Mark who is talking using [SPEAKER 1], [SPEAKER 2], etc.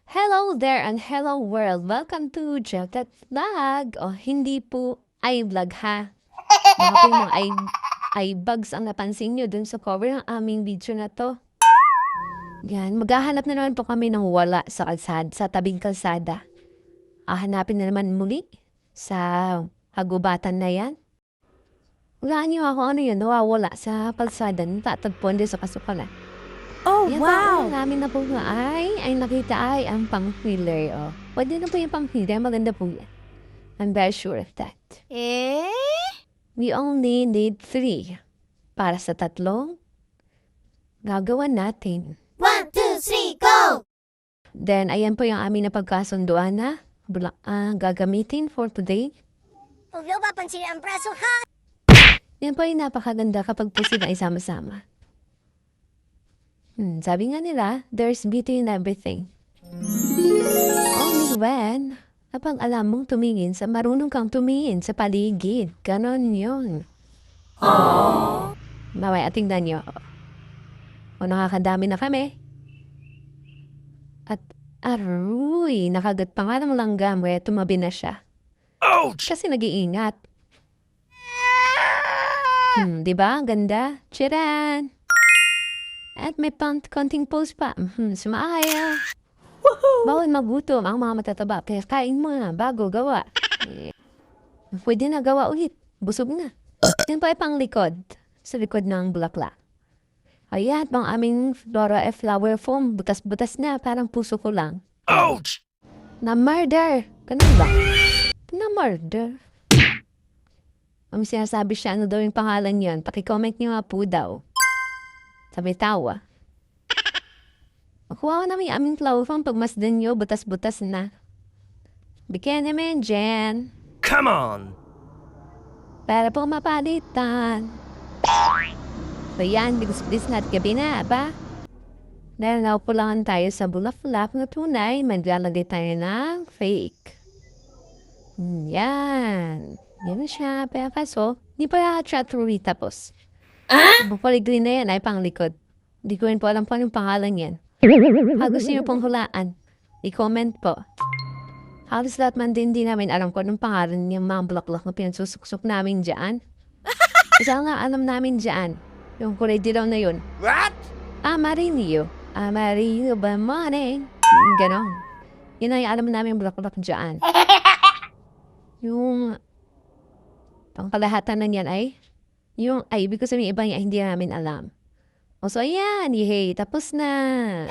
[SPEAKER 1] Hello there and hello world. Welcome to Jeltet Vlog. O hindi po ay vlog ha. Baka po yung mga ay bugs ang napansin nyo dun sa cover ng aming video na to. Yan, maghahanap na naman po kami ng wala sa kalsada, sa tabing kalsada. Hanapin na naman muli sa hagubatan na yan. Hulaan nyo ako ano yun, nawawala sa kalsada. Natatagpuan din sa kasukalan.
[SPEAKER 2] Oh,
[SPEAKER 1] Yan
[SPEAKER 2] wow!
[SPEAKER 1] po, namin na po nga ay nakita ay ang pang-thriller. Oh. Pwede na po yung pang-thriller, maganda po yan. I'm very sure of that.
[SPEAKER 2] Eh?
[SPEAKER 1] We only need 3. Para sa tatlong, gagawa natin.
[SPEAKER 2] 1, 2, 3, go!
[SPEAKER 1] Then, ayan po yung aming napagkasunduan na gagamitin for today.
[SPEAKER 2] Huwag niyo papansin ang braso, ha?
[SPEAKER 1] Yan po yung napakaganda kapag po sila ay sama-sama. Sabi nga nila, there's beauty in everything. Only when, kapag alam mong tumingin marunong kang tumingin sa paligid. Ganon yun. Mamaya, tingnan nyo. O nakakadami na kami. At aruy, nakagat pa nga ng langgam kaya tumabi na siya.
[SPEAKER 3] Ouch!
[SPEAKER 1] Kasi nag-iingat. Diba? Ang ganda. Chiran! At may konting pose pa. Sumaya. Bawal magutom ang mga matataba. Kaya kain mo na bago gawa. Pwede na gawa ulit. Busog na. Yan pa ay pang likod. Sa likod ng bulaklak. Ayan, pang aming Flora F flower foam. Butas-butas na. Parang puso ko lang.
[SPEAKER 3] Ouch!
[SPEAKER 1] Na-murder. Ganun ba? Na-murder. Ang sinasabi siya, ano daw yung pangalan yun? Pakicomment niyo nga po daw. Sabi tawa. Makuha ko namin yung aming flower foam pagmasdan nyo, butas-butas na. Bigyan naman dyan.
[SPEAKER 3] Come on!
[SPEAKER 1] Para po mapalitan. So yan, bilis-bilis na at gabi na, ba? Dahil naupulangan tayo sa bulak-bulak na tunay, maglalagay tayo ng fake. Yan. Yan na siya. Pero kaso, hindi pa chat through tapos. Papaligrin na yan ay panglikod. Hindi ko rin po alam po anong pangalan yan. Gusto niyo pong hulaan, i-comment po. Halos lahat man din namin alam ko anong pangalan yung mga block-block na pinasusuksok namin dyan. Isa nga alam namin dyan, yung kulay dilaw na yun.
[SPEAKER 3] What?
[SPEAKER 1] Amarillo. Amarillo ba morning? Ganon. Yun ang alam namin block-block dyan. Yung pangkalahatan na yan ay ibig ko sabihin iba niya, hindi namin alam. O so, ayan, yehey, tapos na.